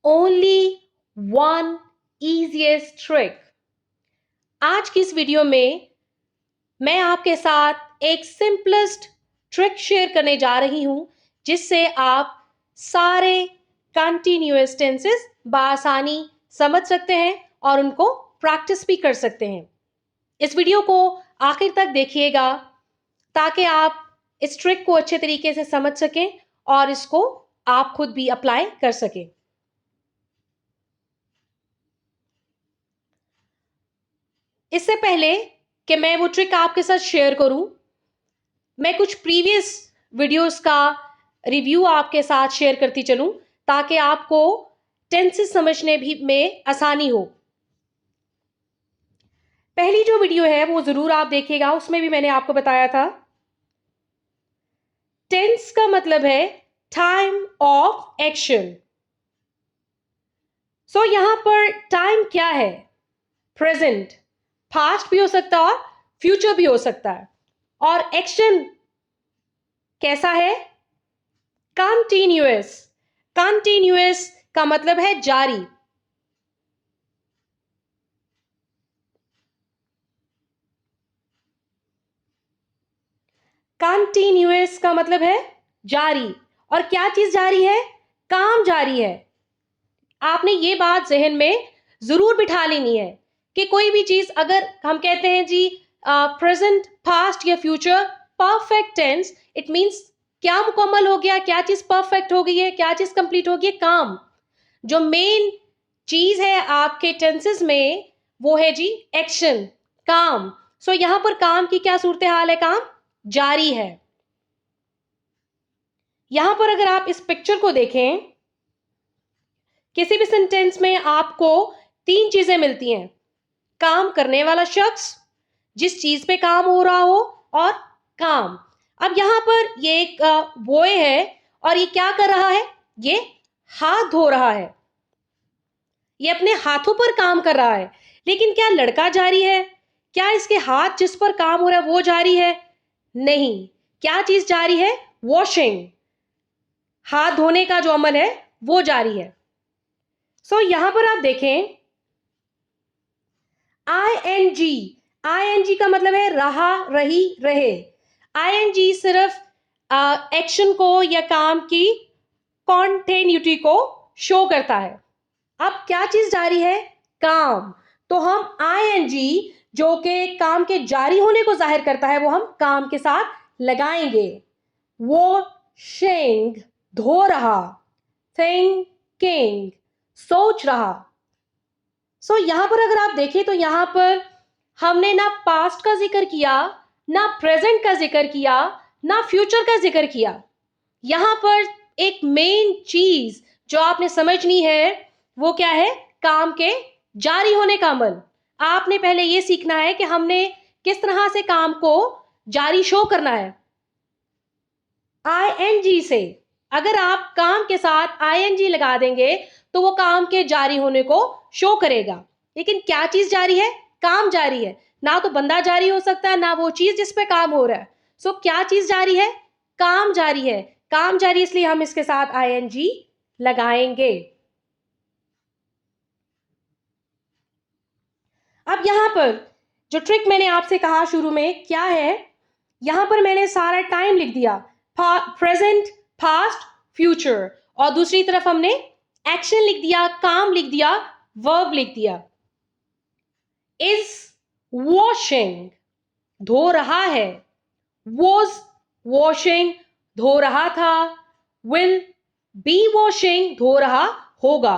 only one easiest trick. आज की इस वीडियो में मैं आपके साथ एक सिंपलेस्ट ट्रिक शेयर करने जा रही हूं जिससे आप सारे कंटिन्यूअस टेंसेस बआसानी समझ सकते हैं और उनको प्रैक्टिस भी कर सकते हैं। इस वीडियो को आखिर तक देखिएगा ताकि आप इस ट्रिक को अच्छे तरीके से समझ सकें और इसको आप खुद भी अप्लाई कर सकें। इससे पहले कि मैं वो ट्रिक आपके साथ शेयर करूं, मैं कुछ प्रीवियस वीडियोस का रिव्यू आपके साथ शेयर करती चलूं ताकि आपको टेंसेस समझने भी में आसानी हो। पहली जो वीडियो है वो जरूर आप देखिएगा, उसमें भी मैंने आपको बताया था टेंस का मतलब है टाइम ऑफ एक्शन। सो यहां पर टाइम क्या है? प्रेजेंट, पास्ट भी हो सकता है और फ्यूचर भी हो सकता है। और एक्शन कैसा है? कंटिन्यूअस। कंटिन्यूअस का मतलब है जारी। कंटिन्यूअस का मतलब है जारी। और क्या चीज जारी है? काम जारी है। आपने ये बात जहन में जरूर बिठा लेनी है कि कोई भी चीज अगर हम कहते हैं जी प्रेजेंट, पास्ट या future, perfect tense, it means क्या मुकम्मल हो गया, क्या चीज परफेक्ट हो गई है, क्या चीज कंप्लीट हो गई है। काम जो मेन चीज है आपके टेंसेस में वो है जी एक्शन, काम। सो यहां पर काम की क्या सूरत हाल है? काम जारी है। यहां पर अगर आप इस पिक्चर को देखें, किसी भी सेंटेंस में आपको तीन चीजें मिलती हैं। काम करने वाला शख्स, जिस चीज पे काम हो रहा हो, और काम। अब यहां पर ये एक बॉय है और ये क्या कर रहा है? ये हाथ धो रहा है, ये अपने हाथों पर काम कर रहा है। लेकिन क्या लड़का जारी है? क्या इसके हाथ जिस पर काम हो रहा है वो जारी है? नहीं। क्या चीज जारी है? वॉशिंग, हाथ धोने का जो अमल है वो जारी है। सो यहां पर आप देखें आईएनजी। आईएनजी का मतलब है रहा, रही, रहे। आईएनजी सिर्फ एक्शन को या काम की कॉन्टिन्यूटी को शो करता है। अब क्या चीज जारी है? काम। तो हम आईएनजी जो कि काम के जारी होने को जाहिर करता है वो हम काम के साथ लगाएंगे। वॉशिंग, धो रहा। थिंकिंग, सोच रहा। सो यहां पर अगर आप देखें तो यहां पर हमने ना पास्ट का जिक्र किया, ना प्रेजेंट का जिक्र किया, ना फ्यूचर का जिक्र किया। यहां पर एक मेन चीज जो आपने समझनी है वो क्या है? काम के जारी होने का अमल। आपने पहले यह सीखना है कि हमने किस तरह से काम को जारी शो करना है। आईएनजी से। अगर आप काम के साथ आईएनजी लगा देंगे तो वो काम के जारी होने को शो करेगा। लेकिन क्या चीज जारी है? काम जारी है। ना तो बंदा जारी हो सकता है, ना वो चीज जिस पे काम हो रहा है। सो क्या चीज जारी है? काम जारी है। काम जारी, इसलिए हम इसके साथ आईएनजी लगाएंगे। अब यहां पर जो ट्रिक मैंने आपसे कहा शुरू में क्या है, यहां पर मैंने सारा टाइम लिख दिया, प्रेजेंट, पास्ट, फ्यूचर। और दूसरी तरफ हमने एक्शन लिख दिया, काम लिख दिया, वर्ब लिख दिया। इज वॉशिंग, धो रहा है। वॉज वॉशिंग, धो रहा था। विल बी वॉशिंग, धो रहा होगा।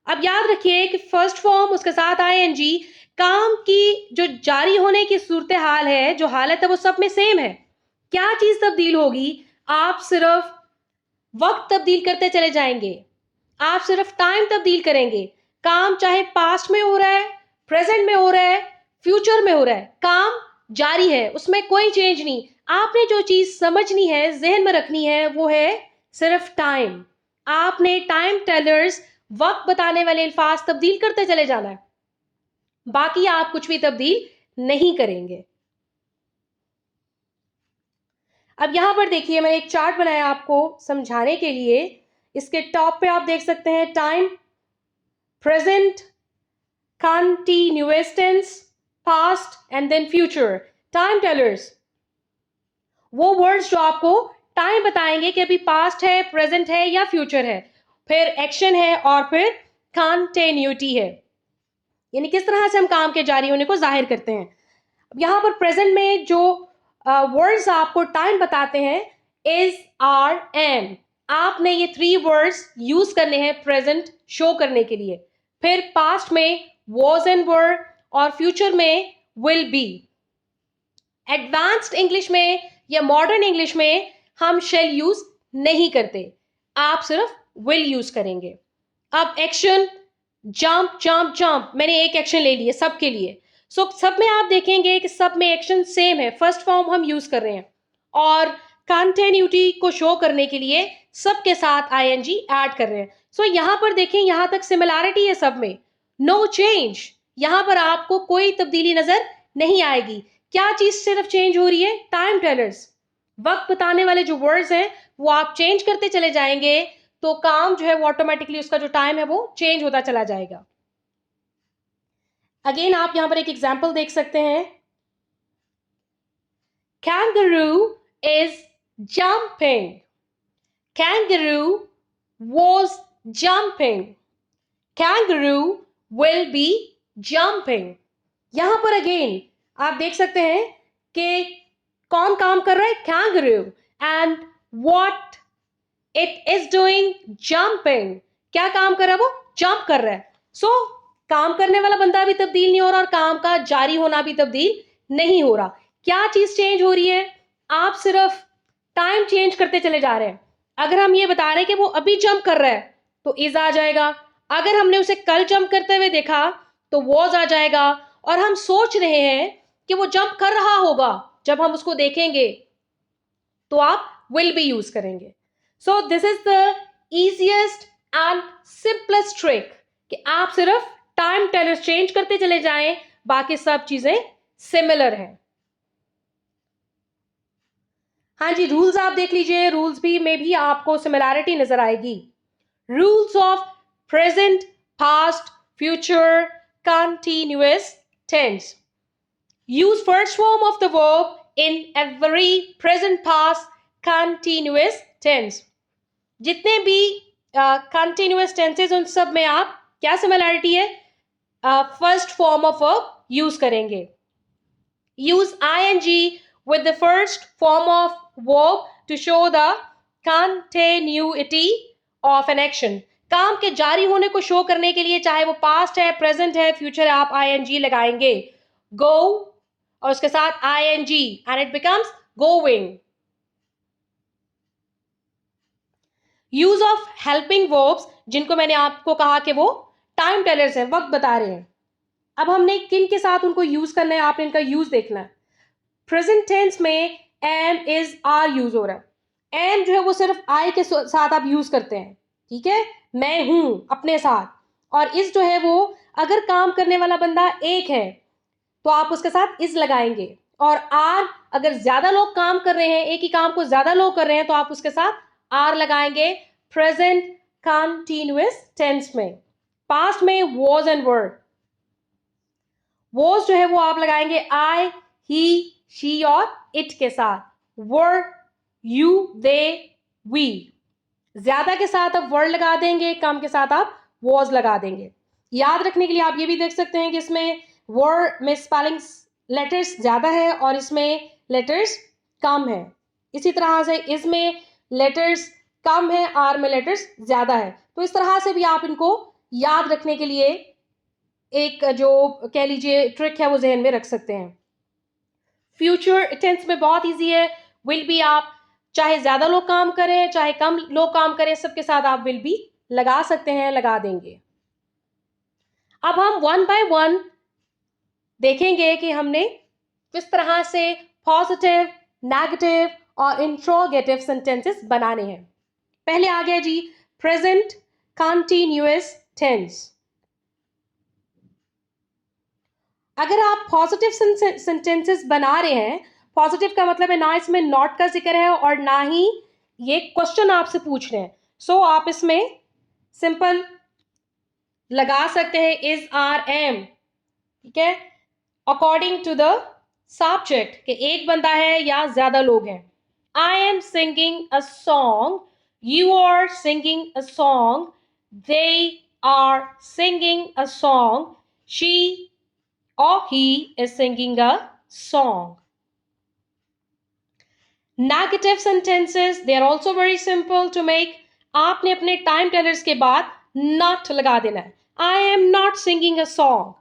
अब याद रखिए कि फर्स्ट फॉर्म उसके साथ आईएनजी, काम की जो जारी होने की सूरत हाल है, जो हालत है, वो सब में सेम है। क्या चीज तब्दील होगी? आप सिर्फ वक्त तब्दील करते चले जाएंगे, आप सिर्फ टाइम तब्दील करेंगे। काम चाहे पास्ट में हो रहा है, प्रेजेंट में हो रहा है, फ्यूचर में हो रहा है, काम जारी है, उसमें कोई चेंज नहीं। आपने जो चीज समझनी है, जहन में रखनी है, वो है सिर्फ टाइम। आपने टाइम टेलर्स, वक्त बताने वाले अल्फाज तब्दील करते चले जाना है, बाकी आप कुछ भी तब्दील नहीं करेंगे। अब यहां पर देखिए, मैंने एक चार्ट बनाया आपको समझाने के लिए। इसके टॉप पे आप देख सकते हैं time, present, continuous tense, past and then future. Time tellers वो वर्ड्स जो आपको टाइम बताएंगे कि अभी पास्ट है, प्रेजेंट है या फ्यूचर है, फिर एक्शन है और फिर कंटिन्यूटी है, यानी किस तरह से हम काम के जारी होने को जाहिर करते हैं। अब यहां पर प्रेजेंट में जो वर्ड्स आपको टाइम बताते हैं इज, आर, एम, आपने ये 3 वर्ड्स यूज करने हैं प्रेजेंट शो करने के लिए। फिर पास्ट में वॉज एंड वर और फ्यूचर में विल बी। एडवांस्ड इंग्लिश में या मॉडर्न इंग्लिश में हम शेल यूज नहीं करते, आप सिर्फ विल यूज करेंगे। अब एक्शन, जंप जंप जंप, मैंने एक एक्शन ले लिया सबके लिए। सो सब में आप देखेंगे कि सब में एक्शन सेम है, फर्स्ट फॉर्म हम यूज कर रहे हैं और कंटिन्यूटी को शो करने के लिए सबके साथ आईएनजी ऐड कर रहे हैं। सो यहां पर देखें, यहां तक सिमिलैरिटी है सब में, नो चेंज, यहां पर आपको कोई तब्दीली नजर नहीं आएगी। क्या चीज सिर्फ चेंज हो रही है? टाइम टेलर्स, वक्त बताने वाले जो वर्ड्स हैं वो आप चेंज करते चले जाएंगे तो काम जो है वो ऑटोमेटिकली उसका जो टाइम है वो चेंज होता चला जाएगा। अगेन आप यहां पर एक एग्जांपल देख सकते हैं, kangaroo is jumping, kangaroo was jumping, kangaroo will be jumping। यहां पर अगेन आप देख सकते हैं कि कौन काम कर रहा है? kangaroo, and what it is doing, jumping, क्या काम कर रहा है? वो जंप कर रहा है। सो काम करने वाला बंदा भी तब्दील नहीं हो रहा और काम का जारी होना भी तब्दील नहीं हो रहा। क्या चीज चेंज हो रही है? आप सिर्फ टाइम चेंज करते चले जा रहे हैं। अगर हम ये बता रहे हैं कि वो अभी जंप कर रहा है तो इज आ जाएगा, अगर हमने उसे कल जंप करते हुए देखा तो वॉज आ जाएगा, और हम सोच रहे हैं कि वो जंप कर रहा होगा जब हम उसको देखेंगे तो आप विल भी यूज करेंगे। So this is the easiest and simplest trick कि आप सिर्फ टाइम टेलर्स चेंज करते चले जाएं, बाकी सब चीजें सिमिलर हैं। हाँ जी, रूल्स आप देख लीजिए, रूल्स भी में भी आपको सिमिलैरिटी नजर आएगी। Rules of present, past, future, continuous tense. Use first form of the verb in every present, past, continuous tense. जितने भी कंटिन्यूअस टेंसेस उन सब में आप क्या सिमिलैरिटी है? First form of verb use करेंगे। Use ING with the first form of verb to show the continuity of an action। काम के जारी होने को शो करने के लिए चाहे वो पास्ट है, प्रेजेंट है, फ्यूचर है, आप आईएनजी लगाएंगे। गो और उसके साथ ING and it becomes going. Use of helping verbs, जिनको मैंने आपको कहा कि वो टाइम टेलर्स हैं, वक्त बता रहे हैं। अब हमने किन के साथ उनको यूज करना है, आपने इनका यूज देखना है। प्रेजेंट टेंस में एम, इज, आर यूज हो रहा है। एम जो है वो सिर्फ आई के साथ आप यूज करते हैं, ठीक है, मैं हूं अपने साथ। और इज जो है वो अगर काम करने वाला बंदा एक है तो आप उसके साथ इज लगाएंगे, और आर अगर ज्यादा लोग काम कर रहे हैं, एक ही काम को ज्यादा लोग कर रहे हैं तो आप उसके साथ आर लगाएंगे प्रेजेंट कंटिन्यूअस टेंस में। पास्ट में वॉज एंड वर, वॉज जो है वो आप लगाएंगे आई, ही, शी और इट के साथ। वर, यू, दे, वी। ज्यादा के साथ आप वर्ड लगा देंगे, कम के साथ आप वॉज लगा देंगे। याद रखने के लिए आप ये भी देख सकते हैं कि इसमें वर्ड में स्पेलिंग लेटर्स ज्यादा है और इसमें लेटर्स कम है। इसी तरह से इसमें लेटर्स कम है, आर में लेटर्स ज्यादा है। तो इस तरह से भी आप इनको याद रखने के लिए एक जो कह लीजिए ट्रिक है वो जहन में रख सकते हैं। फ्यूचर टेंस में बहुत इजी है। विल बी आप चाहे ज्यादा लोग काम करें चाहे कम लोग काम करें, सबके साथ आप विल बी लगा सकते हैं, लगा देंगे। अब हम वन बाय वन देखेंगे कि हमने किस तरह से पॉजिटिव, नेगेटिव और इंट्रोगेटिव सेंटेंसेस बनाने हैं। पहले आ गया जी प्रेजेंट कंटिन्यूअस टेंस। अगर आप पॉजिटिव सेंटेंसेस बना रहे हैं, पॉजिटिव का मतलब है ना इसमें नॉट का जिक्र है और ना ही ये क्वेश्चन आपसे पूछ रहे हैं, सो आप इसमें सिंपल लगा सकते हैं इज आर एम, ठीक है, अकॉर्डिंग टू द सब्जेक्ट कि एक बंदा है या ज्यादा लोग हैं. I am singing a song, you are singing a song, they are singing a song, she or he is singing a song. Negative sentences, they are also very simple to make. आपने अपने time tailors के बाद not लगा देना है. I am not singing a song.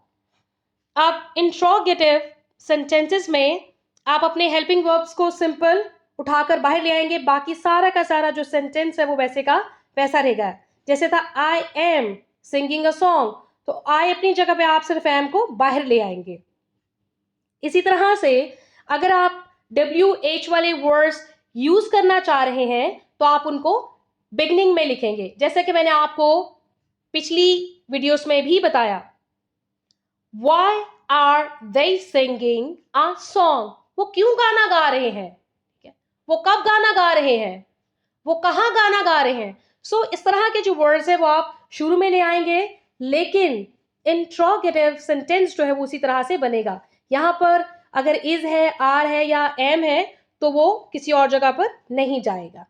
अब interrogative sentences में आप अपने हेल्पिंग वर्ब्स को सिंपल उठाकर बाहर ले आएंगे. बाकी सारा का सारा जो सेंटेंस है वो वैसे का वैसा रहेगा. जैसे था आई एम सिंगिंग अ सॉन्ग, तो आई अपनी जगह पे आप सिर्फ एम को बाहर ले आएंगे. इसी तरह से अगर आप WH वाले वर्ड्स यूज करना चाह रहे हैं तो आप उनको बिगनिंग में लिखेंगे. जैसे कि मैंने आपको पिछली वीडियोस में भी बताया. Why are they singing a song? वो क्यों गाना गा रहे हैं, वो कब गाना गा रहे हैं, वो कहाँ गाना गा रहे हैं. सो इस तरह के जो वर्ड्स है वो आप शुरू में ले आएंगे, लेकिन इंट्रोगेटिव सेंटेंस जो है वो उसी तरह से बनेगा. यहां पर अगर इज है, आर है या एम है तो वो किसी और जगह पर नहीं जाएगा.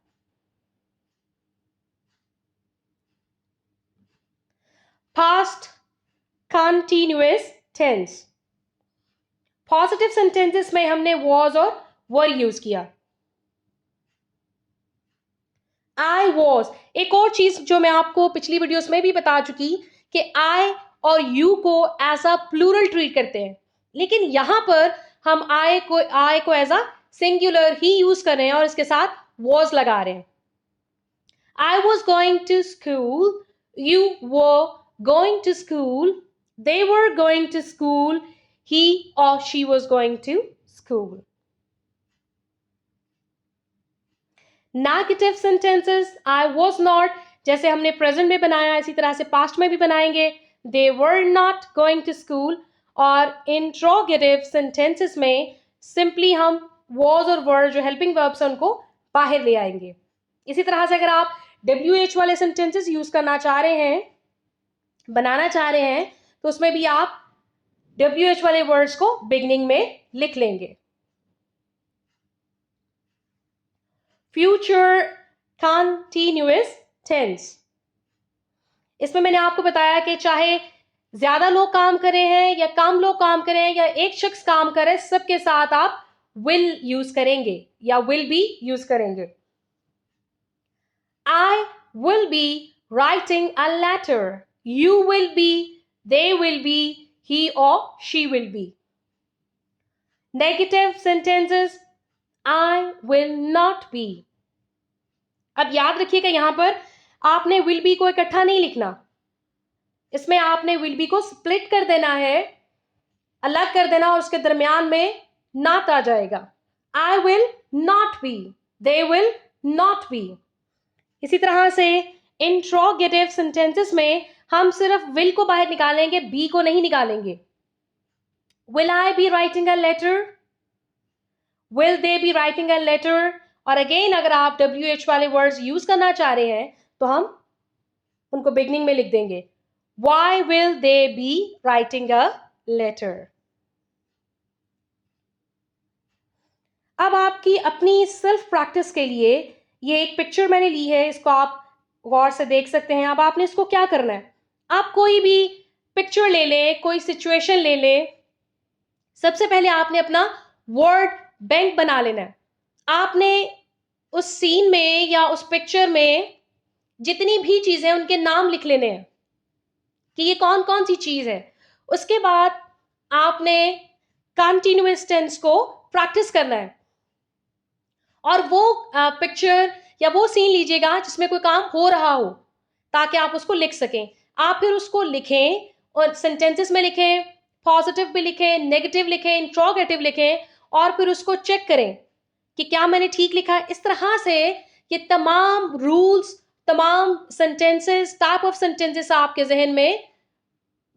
Past continuous tense. Positive sentences में हमने वॉज और वर यूज किया. आई वॉज, एक और चीज जो मैं आपको पिछली वीडियोस में भी बता चुकी कि आई और यू को एज अ प्लूरल ट्रीट करते हैं, लेकिन यहां पर हम आई को एज अ सिंगुलर ही यूज कर रहे हैं और इसके साथ वॉज लगा रहे हैं. I was going to school, you were going to school, they were going to school, he और she was going to school. Negative sentences, I was not, जैसे हमने प्रेजेंट में बनाया इसी तरह से पास्ट में भी बनाएंगे. They were not going to school. और इंट्रोगेटिव सेंटेंसेस में सिंपली हम वॉज और वर जो हेल्पिंग वर्ब्स हैं उनको बाहर ले आएंगे. इसी तरह से अगर आप WH वाले सेंटेंसेस यूज करना चाह रहे हैं, बनाना चाह रहे हैं, तो उसमें भी आप WH वाले वर्ड्स को बिगनिंग में लिख लेंगे. फ्यूचर कंटीन्यूअस टेंस, इसमें मैंने आपको बताया कि चाहे ज्यादा लोग काम कर रहे हैं या कम लोग काम कर रहे हैं या एक शख्स काम कर रहे हैं, सबके साथ आप विल यूज करेंगे या विल बी यूज करेंगे. I will be writing a letter, you will be, they will be, he और she will be. Negative sentences, I will not be. अब याद रखिएगा यहां पर आपने विल बी को इकट्ठा नहीं लिखना, इसमें आपने विल बी को स्प्लिट कर देना है, अलग कर देना और उसके दरमियान में नॉट आ जाएगा. आई will not B, they will not B. इसी तरह से इंट्रोगेटिव सेंटेंसेस में हम सिर्फ विल को बाहर निकालेंगे, बी को नहीं निकालेंगे. Will I be writing a letter, will they be writing a letter. और अगेन अगर आप WH वाले वर्ड्स यूज करना चाह रहे हैं तो हम उनको बिगनिंग में लिख देंगे. Why will they be writing a letter? अब आपकी अपनी सेल्फ प्रैक्टिस के लिए ये एक पिक्चर मैंने ली है, इसको आप गौर से देख सकते हैं. अब आपने इसको क्या करना है, आप कोई भी पिक्चर ले लें, कोई सिचुएशन ले लें. सबसे पहले आपने अपना वर्ड बैंक बना लेना है. आपने उस सीन में या उस पिक्चर में जितनी भी चीजें हैं उनके नाम लिख लेने हैं कि ये कौन कौन सी चीज है. उसके बाद आपने कंटीन्यूअस टेंस को प्रैक्टिस करना है और वो पिक्चर या वो सीन लीजिएगा जिसमें कोई काम हो रहा हो ताकि आप उसको लिख सकें. आप फिर उसको लिखें और सेंटेंसेस में लिखें, पॉजिटिव भी लिखें, नेगेटिव लिखें, इंट्रोगेटिव लिखें और फिर उसको चेक करें कि क्या मैंने ठीक लिखा है. इस तरह से ये तमाम रूल्स, तमाम सेंटेंसेस, टाइप ऑफ सेंटेंसेस आपके जहन में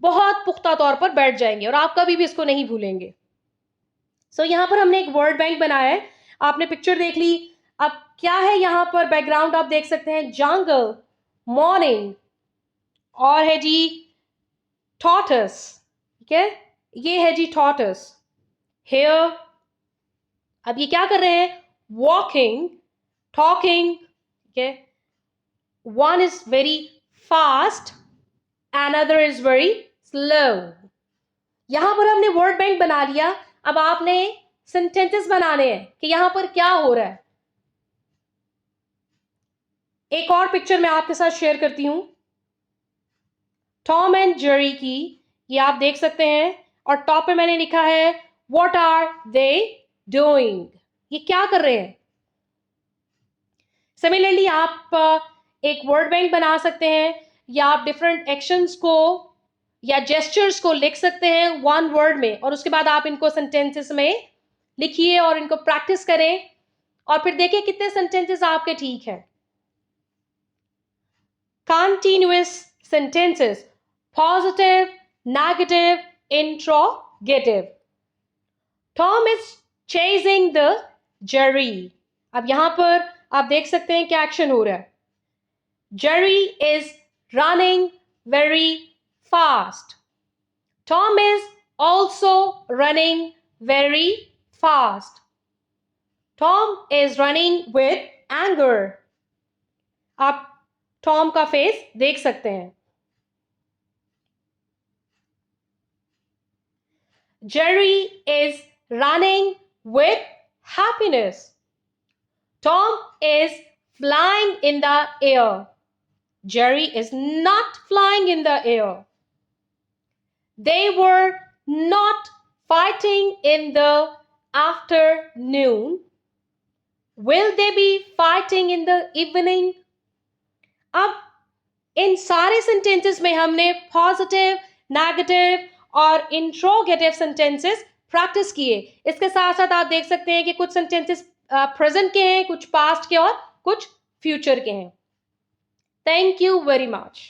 बहुत पुख्ता तौर पर बैठ जाएंगे और आप कभी भी इसको नहीं भूलेंगे. सो यहां पर हमने एक वर्ड बैंक बनाया है. आपने पिक्चर देख ली, अब क्या है यहां पर बैकग्राउंड आप देख सकते हैं, जंगल, मॉर्निंग, और है जी टॉर्टस, ठीक है, ये है जी टॉर्टस। हेयर, अब ये क्या कर रहे हैं, वॉकिंग, टॉकिंग, ठीक है, one is very fast, another is very slow. यहां पर हमने वर्ड बैंक बना लिया। अब आपने सेंटेंसेस बनाने हैं कि यहां पर क्या हो रहा है। एक और पिक्चर मैं आपके साथ शेयर करती हूं, टॉम एंड जेरी की, ये आप देख सकते हैं, और टॉप पे मैंने लिखा है व्हाट आर दे डूइंग, ये क्या कर रहे हैं। सिमिलरली आप एक वर्ड बैंक बना सकते हैं, या आप डिफरेंट एक्शंस को या जेस्चर्स को लिख सकते हैं वन वर्ड में, और उसके बाद आप इनको सेंटेंसेस में लिखिए और इनको प्रैक्टिस करें, और फिर देखिए कितने सेंटेंसेस आपके ठीक हैं। Continuous sentences, positive, negative, interrogative. Tom is chasing the Jerry. अब यहां पर आप देख सकते हैं क्या एक्शन हो रहा है। Jerry is running very fast. Tom is also running very fast. Tom is running with anger. आप टॉम का फेस देख सकते हैं। Jerry is running with happiness. Tom is flying in the air. Jerry is not flying in the air. They were not fighting in the afternoon. Will they be fighting in the evening? अब इन सारे sentences में हमने positive, negative और interrogative sentences practice किए। इसके साथ साथ आप देख सकते हैं कि कुछ सेंटेंसेस प्रेजेंट के हैं, कुछ पास्ट के और कुछ फ्यूचर के हैं। Thank you very much.